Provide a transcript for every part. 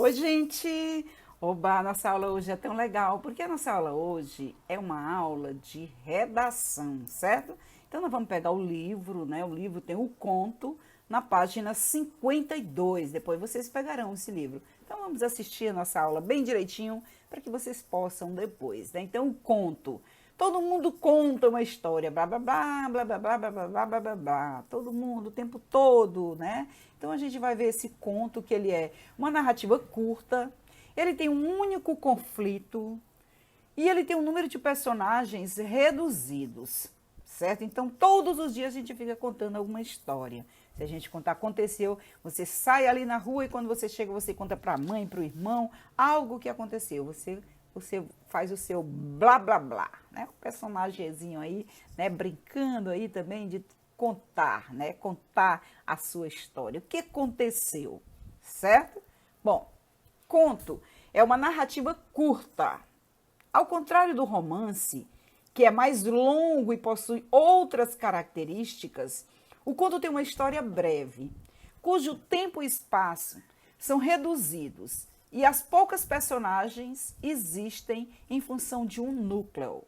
Oi, gente! Oba, a nossa aula hoje é tão legal, porque a nossa aula hoje é uma aula de redação, certo? Então, nós vamos pegar o livro, né? O livro tem o conto na página 52. Depois vocês pegarão esse livro. Então, vamos assistir a nossa aula bem direitinho para que vocês possam depois, né? Então, o conto. Todo mundo conta uma história, blá blá blá, blá blá blá blá blá blá blá blá blá. Todo mundo, o tempo todo, né? Então a gente vai ver esse conto que ele é uma narrativa curta, ele tem um único conflito e ele tem um número de personagens reduzidos, certo? Então todos os dias a gente fica contando alguma história. Se a gente contar, aconteceu, você sai ali na rua e quando você chega você conta para a mãe, para o irmão, algo que aconteceu. Você faz o seu blá blá blá, né? O personagemzinho aí, né? Brincando aí também de contar, né? Contar a sua história. O que aconteceu, certo? Bom, conto é uma narrativa curta. Ao contrário do romance, que é mais longo e possui outras características, o conto tem uma história breve, cujo tempo e espaço são reduzidos e as poucas personagens existem em função de um núcleo.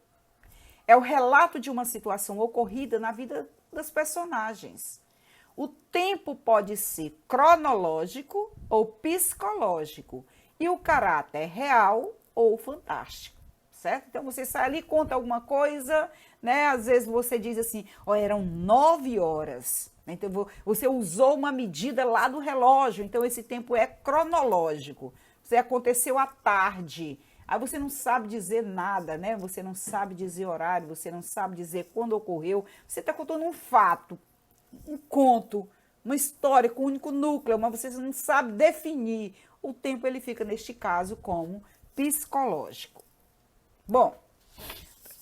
É o relato de uma situação ocorrida na vida das personagens. O tempo pode ser cronológico ou psicológico e o caráter real ou fantástico, certo? Então você sai ali, conta alguma coisa, né? Às vezes você diz assim, ó, eram 9 horas. Então você usou uma medida lá do relógio, então esse tempo é cronológico. Você aconteceu à tarde. Aí você não sabe dizer nada, né? Você não sabe dizer horário, você não sabe dizer quando ocorreu. Você está contando um fato, um conto, uma história com um único núcleo, mas você não sabe definir. O tempo ele fica, neste caso, como psicológico. Bom,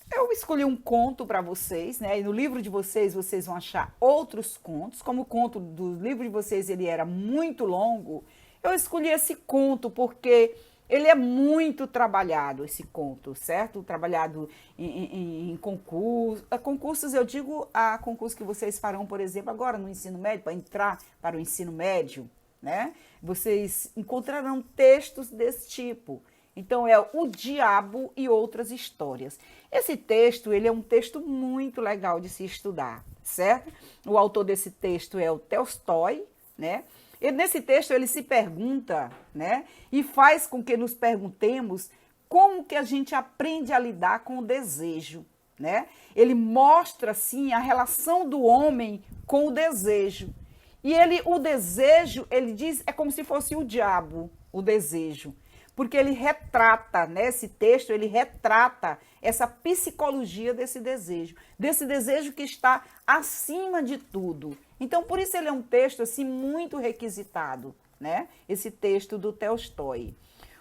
eu escolhi um conto para vocês, né? E no livro de vocês, vocês vão achar outros contos. Como o conto do livro de vocês ele era muito longo, eu escolhi esse conto porque ele é muito trabalhado, esse conto, certo? Trabalhado em concursos. Concursos, eu digo a concursos que vocês farão, por exemplo, agora no ensino médio, para entrar para o ensino médio, né? Vocês encontrarão textos desse tipo. Então, é O Diabo e Outras Histórias. Esse texto, ele é um texto muito legal de se estudar, certo? O autor desse texto é o Tolstói, né? E nesse texto ele se pergunta, né? E faz com que nos perguntemos como que a gente aprende a lidar com o desejo, né? Ele mostra, assim, a relação do homem com o desejo. E o desejo, ele diz, é como se fosse o diabo, o desejo. Porque ele retrata, né, esse texto, ele retrata essa psicologia desse desejo que está acima de tudo. Então, por isso ele é um texto assim muito requisitado, né? Esse texto do Tolstói.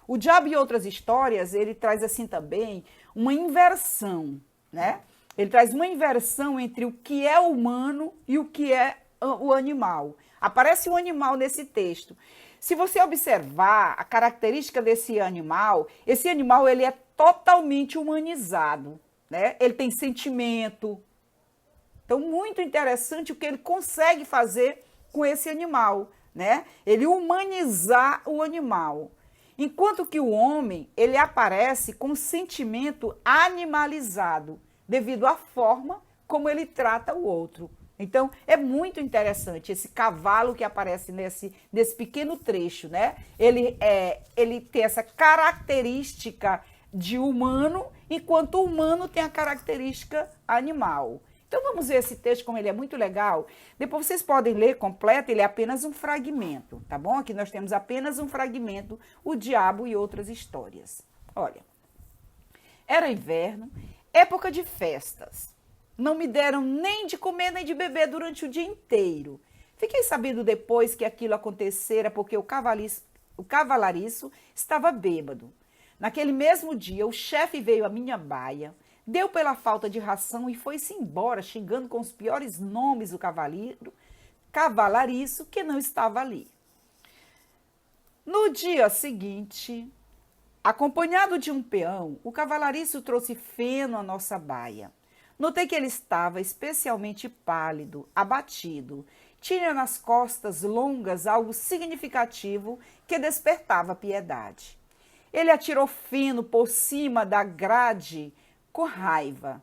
O Diabo e Outras Histórias, ele traz assim também uma inversão, né? Ele traz uma inversão entre o que é humano e o que é o animal. Aparece o animal nesse texto. Se você observar a característica desse animal, esse animal ele é totalmente humanizado, né? Ele tem sentimento. Então, muito interessante o que ele consegue fazer com esse animal, né? Ele humanizar o animal. Enquanto que o homem, ele aparece com sentimento animalizado, devido à forma como ele trata o outro. Então, é muito interessante esse cavalo que aparece nesse pequeno trecho, né? Ele tem essa característica de humano, enquanto o humano tem a característica animal. Então, vamos ver esse texto, como ele é muito legal. Depois vocês podem ler completo, ele é apenas um fragmento, tá bom? Aqui nós temos apenas um fragmento, O Diabo e Outras Histórias. Olha, era inverno, época de festas. Não me deram nem de comer nem de beber durante o dia inteiro. Fiquei sabendo depois que aquilo acontecera porque o cavalariço estava bêbado. Naquele mesmo dia, o chefe veio à minha baia, deu pela falta de ração e foi-se embora, xingando com os piores nomes o cavalariço que não estava ali. No dia seguinte, acompanhado de um peão, o cavalariço trouxe feno à nossa baia. Notei que ele estava especialmente pálido, abatido, tinha nas costas longas algo significativo que despertava piedade. Ele atirou fino por cima da grade com raiva.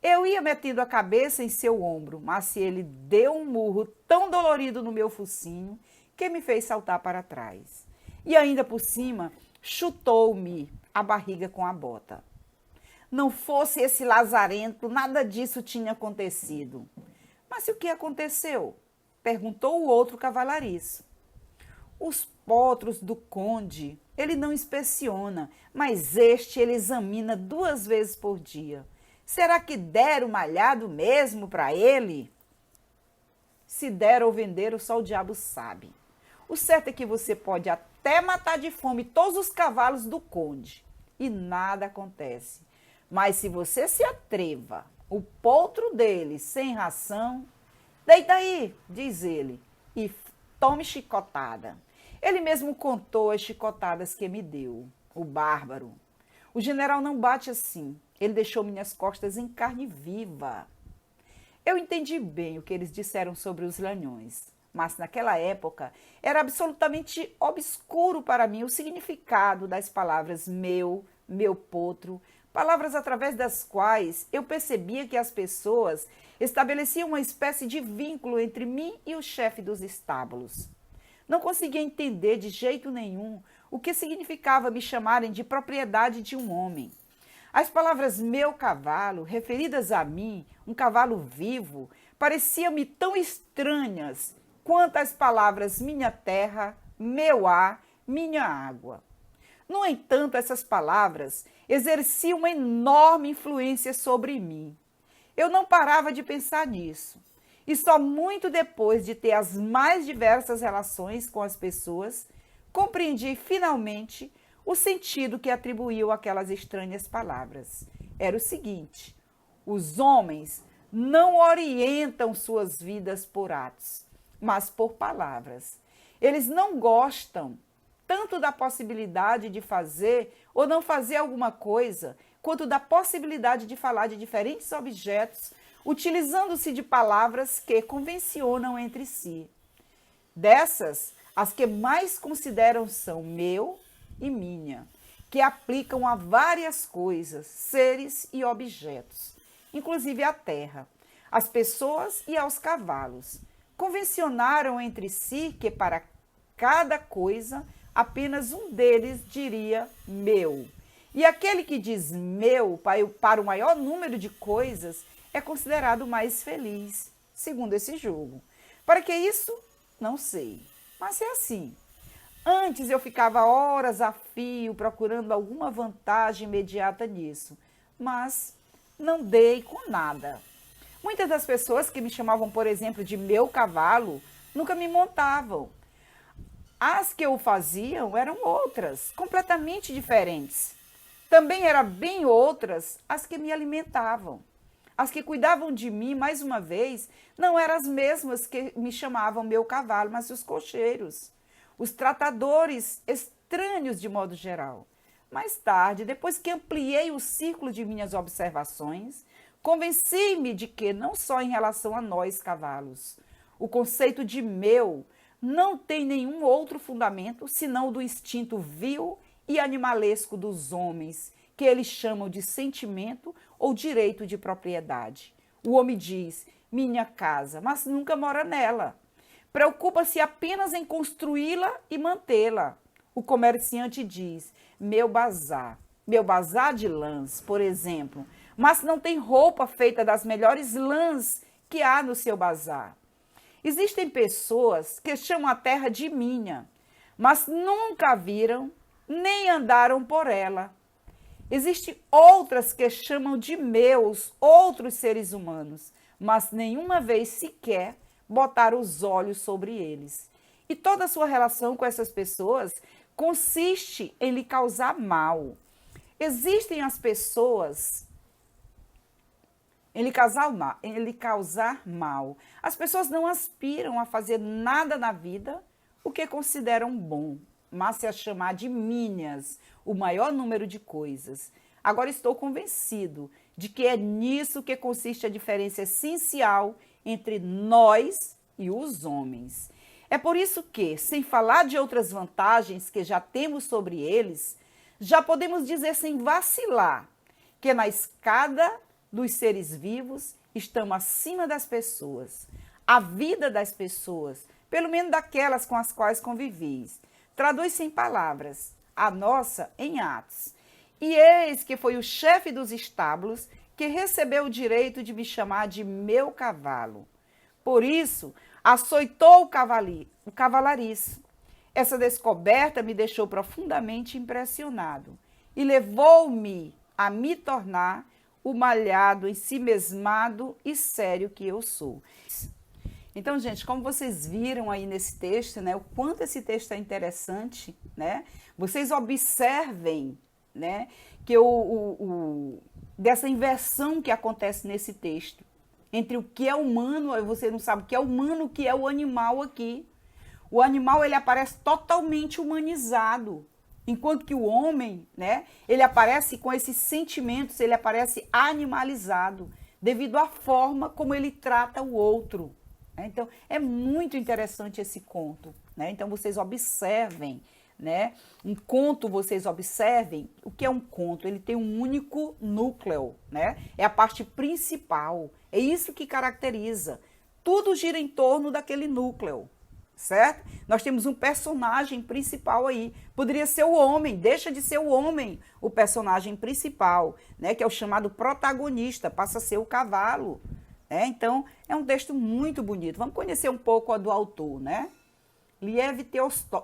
Eu ia metendo a cabeça em seu ombro, mas ele deu um murro tão dolorido no meu focinho que me fez saltar para trás. E ainda por cima, chutou-me a barriga com a bota. Não fosse esse lazarento, nada disso tinha acontecido. Mas o que aconteceu? Perguntou o outro cavalariço. Os potros do conde, ele não inspeciona, mas este ele examina 2 vezes por dia. Será que deram malhado mesmo para ele? Se der ou vender, só o diabo sabe. O certo é que você pode até matar de fome todos os cavalos do conde e nada acontece. Mas se você se atreva, o potro dele sem ração, deita aí, diz ele, e tome chicotada. Ele mesmo contou as chicotadas que me deu, o bárbaro. O general não bate assim, ele deixou minhas costas em carne viva. Eu entendi bem o que eles disseram sobre os lanhões, mas naquela época era absolutamente obscuro para mim o significado das palavras meu potro, palavras através das quais eu percebia que as pessoas estabeleciam uma espécie de vínculo entre mim e o chefe dos estábulos. Não conseguia entender de jeito nenhum o que significava me chamarem de propriedade de um homem. As palavras meu cavalo, referidas a mim, um cavalo vivo, pareciam-me tão estranhas quanto as palavras minha terra, meu ar, minha água. No entanto, essas palavras exerciam uma enorme influência sobre mim. Eu não parava de pensar nisso. E só muito depois de ter as mais diversas relações com as pessoas, compreendi finalmente o sentido que atribuiu àquelas estranhas palavras. Era o seguinte: os homens não orientam suas vidas por atos, mas por palavras. Eles não gostam tanto da possibilidade de fazer ou não fazer alguma coisa, quanto da possibilidade de falar de diferentes objetos, utilizando-se de palavras que convencionam entre si. Dessas, as que mais consideram são meu e minha, que aplicam a várias coisas, seres e objetos, inclusive à terra, às pessoas e aos cavalos. Convencionaram entre si que para cada coisa apenas um deles diria meu. E aquele que diz meu para o maior número de coisas é considerado mais feliz, segundo esse jogo. Para que isso? Não sei. Mas é assim. Antes eu ficava horas a fio procurando alguma vantagem imediata nisso, mas não dei com nada. Muitas das pessoas que me chamavam, por exemplo, de meu cavalo, nunca me montavam. As que o faziam eram outras, completamente diferentes. Também eram bem outras as que me alimentavam. As que cuidavam de mim, mais uma vez, não eram as mesmas que me chamavam meu cavalo, mas os cocheiros, os tratadores estranhos de modo geral. Mais tarde, depois que ampliei o círculo de minhas observações, convenci-me de que, não só em relação a nós cavalos, o conceito de meu não tem nenhum outro fundamento senão o do instinto vil e animalesco dos homens, que eles chamam de sentimento ou direito de propriedade. O homem diz, minha casa, mas nunca mora nela. Preocupa-se apenas em construí-la e mantê-la. O comerciante diz, meu bazar de lãs, por exemplo, mas não tem roupa feita das melhores lãs que há no seu bazar. Existem pessoas que chamam a terra de minha, mas nunca a viram nem andaram por ela. Existem outras que chamam de meus outros seres humanos, mas nenhuma vez sequer botaram os olhos sobre eles. E toda a sua relação com essas pessoas consiste em lhe causar mal. Existem as pessoas em lhe causar mal. As pessoas não aspiram a fazer nada na vida o que consideram bom, mas se a chamar de minhas, o maior número de coisas. Agora estou convencido de que é nisso que consiste a diferença essencial entre nós e os homens. É por isso que, sem falar de outras vantagens que já temos sobre eles, já podemos dizer sem vacilar que na escada dos seres vivos estamos acima das pessoas. A vida das pessoas, pelo menos daquelas com as quais convivis, traduz-se em palavras, a nossa em atos. E eis que foi o chefe dos estábulos que recebeu o direito de me chamar de meu cavalo. Por isso, açoitou o cavalariço. Essa descoberta me deixou profundamente impressionado e levou-me a me tornar o malhado, ensimesmado e sério que eu sou. Então, gente, como vocês viram aí nesse texto, né, o quanto esse texto é interessante, né? Vocês observem, né, que dessa inversão que acontece nesse texto entre o que é humano, você não sabe o que é humano, o que é o animal aqui. O animal, ele aparece totalmente humanizado, enquanto que o homem, né, ele aparece com esses sentimentos, ele aparece animalizado, devido à forma como ele trata o outro. Então, é muito interessante esse conto, né? Então, vocês observem, né? Um conto, vocês observem, o que é um conto? Ele tem um único núcleo, né? É a parte principal, é isso que caracteriza. Tudo gira em torno daquele núcleo, certo? Nós temos um personagem principal aí, poderia ser o homem, deixa de ser o homem o personagem principal, né? Que é o chamado protagonista, passa a ser o cavalo. Então, é um texto muito bonito. Vamos conhecer um pouco do autor, né? Lev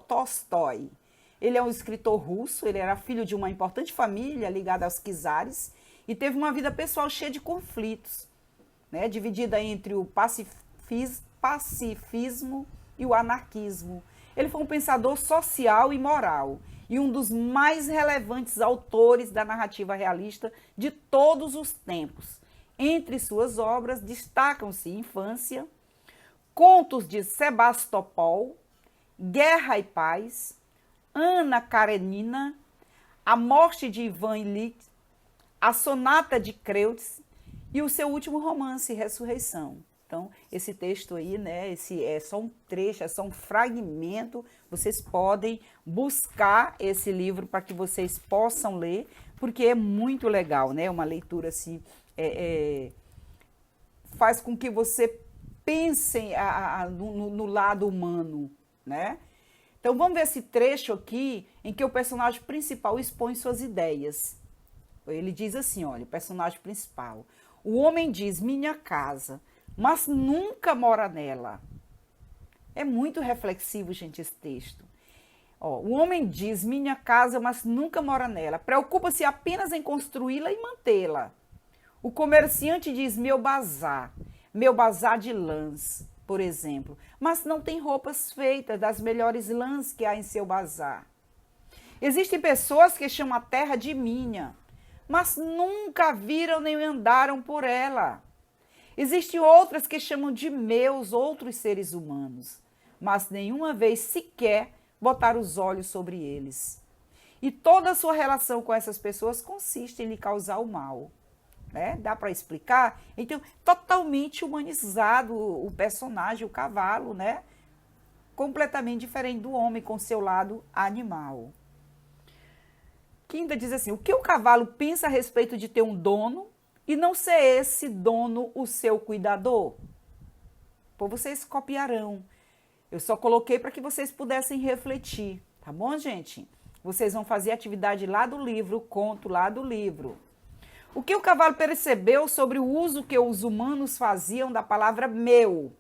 Tolstói. Ele é um escritor russo, ele era filho de uma importante família ligada aos czares e teve uma vida pessoal cheia de conflitos, né? Dividida entre o pacifismo e o anarquismo. Ele foi um pensador social e moral e um dos mais relevantes autores da narrativa realista de todos os tempos. Entre suas obras destacam-se Infância, Contos de Sebastopol, Guerra e Paz, Ana Karenina, A Morte de Ivan Ilyich, A Sonata de Kreutz e o seu último romance, Ressurreição. Então, esse texto aí, né, esse é só um trecho, é só um fragmento. Vocês podem buscar esse livro para que vocês possam ler, porque é muito legal, né? Uma leitura assim, faz com que você pense no lado humano, né? Então, vamos ver esse trecho aqui em que o personagem principal expõe suas ideias. Ele diz assim, olha, o personagem principal. O homem diz, minha casa, mas nunca mora nela. É muito reflexivo, gente, esse texto. O homem diz, minha casa, mas nunca mora nela. Preocupa-se apenas em construí-la e mantê-la. O comerciante diz, meu bazar de lãs, por exemplo, mas não tem roupas feitas das melhores lãs que há em seu bazar. Existem pessoas que chamam a terra de minha, mas nunca viram nem andaram por ela. Existem outras que chamam de meus outros seres humanos, mas nenhuma vez sequer botaram os olhos sobre eles. E toda a sua relação com essas pessoas consiste em lhe causar o mal. Né? Dá para explicar? Então, totalmente humanizado o personagem, o cavalo, né? Completamente diferente do homem com seu lado animal. Que ainda diz assim, o que o cavalo pensa a respeito de ter um dono e não ser esse dono o seu cuidador? Pô, vocês copiarão. Eu só coloquei para que vocês pudessem refletir, tá bom, gente? Vocês vão fazer atividade lá do livro, conto lá do livro. O que o cavalo percebeu sobre o uso que os humanos faziam da palavra meu?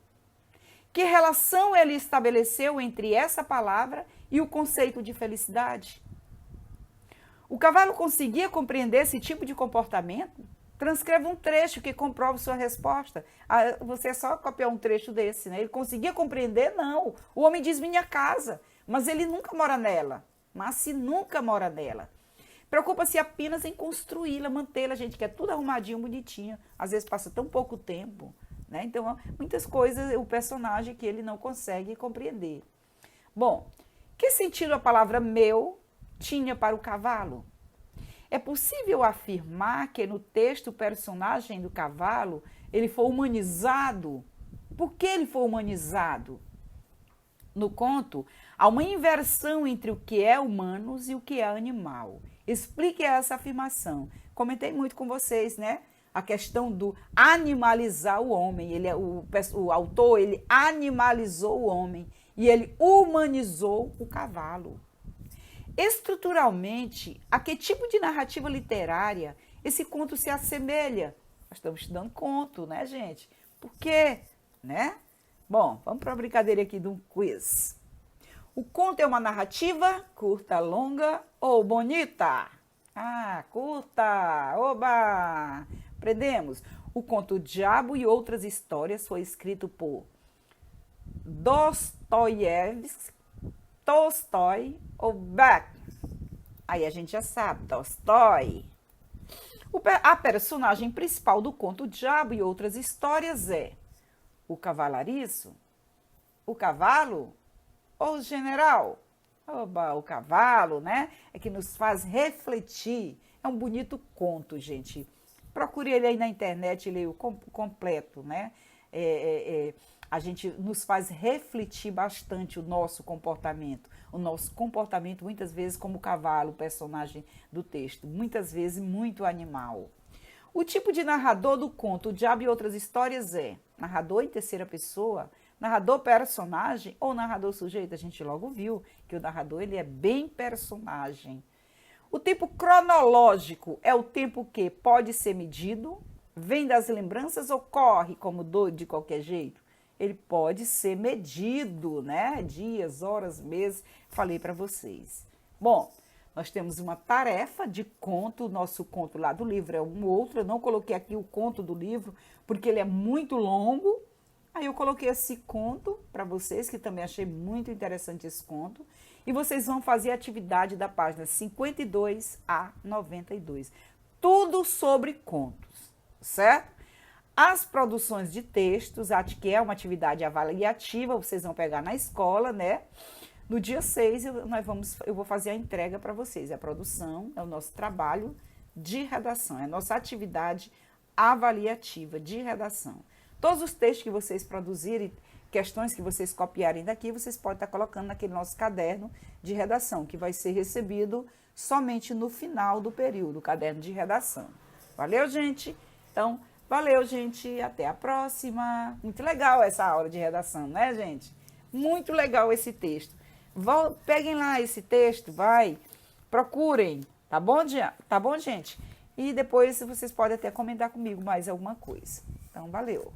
Que relação ele estabeleceu entre essa palavra e o conceito de felicidade? O cavalo conseguia compreender esse tipo de comportamento? Transcreva um trecho que comprove sua resposta. Você é só copiar um trecho desse, né? Ele conseguia compreender? Não. O homem diz minha casa, mas ele nunca mora nela. Mas se nunca mora nela. Preocupa-se apenas em construí-la, mantê-la, gente, que é tudo arrumadinho, bonitinho. Às vezes passa tão pouco tempo, né? Então, muitas coisas, o personagem que ele não consegue compreender. Bom, que sentido a palavra meu tinha para o cavalo? É possível afirmar que no texto o personagem do cavalo, ele foi humanizado Por que ele foi humanizado? No conto, há uma inversão entre o que é humanos e o que é animal. Explique essa afirmação. Comentei muito com vocês, né? A questão do animalizar o homem. O autor, ele animalizou o homem e ele humanizou o cavalo. Estruturalmente, a que tipo de narrativa literária esse conto se assemelha? Nós estamos estudando conto, né, gente? Por quê? Né? Bom, vamos para a brincadeira aqui de um quiz. O conto é uma narrativa curta, longa ou bonita? Ah, curta! Oba! Aprendemos. O conto O Diabo e Outras Histórias foi escrito por Dostoiévski, Tolstói ou Bach? Aí a gente já sabe, Tolstói. A personagem principal do conto O Diabo e Outras Histórias é o cavalariço, o cavalo ou o general? Oba, o cavalo, né? É que nos faz refletir. É um bonito conto, gente. Procure ele aí na internet, leia o completo, né? A gente nos faz refletir bastante o nosso comportamento. O nosso comportamento, muitas vezes, como o cavalo, o personagem do texto. Muitas vezes, muito animal. O tipo de narrador do conto O Diabo e Outras Histórias é narrador em terceira pessoa, narrador personagem ou narrador sujeito? A gente logo viu que o narrador ele é bem personagem. O tempo cronológico é o tempo que pode ser medido, vem das lembranças ou corre como doido de qualquer jeito? Ele pode ser medido, né? Dias, horas, meses, falei para vocês. Bom, nós temos uma tarefa de conto, o nosso conto lá do livro é um outro, eu não coloquei aqui o conto do livro, porque ele é muito longo. Aí eu coloquei esse conto para vocês, que também achei muito interessante esse conto, e vocês vão fazer a atividade da página 52 a 92. Tudo sobre contos, certo? As produções de textos, acho que é uma atividade avaliativa, vocês vão pegar na escola, né? No dia 6, eu vou fazer a entrega para vocês. A produção é o nosso trabalho de redação, é a nossa atividade avaliativa de redação. Todos os textos que vocês produzirem, questões que vocês copiarem daqui, vocês podem estar colocando naquele nosso caderno de redação, que vai ser recebido somente no final do período, o caderno de redação. Valeu, gente? Então, valeu, gente. Até a próxima. Muito legal essa aula de redação, né, gente? Muito legal esse texto. Peguem lá esse texto, procurem, tá bom, gente? E depois vocês podem até comentar comigo mais alguma coisa. Então, valeu.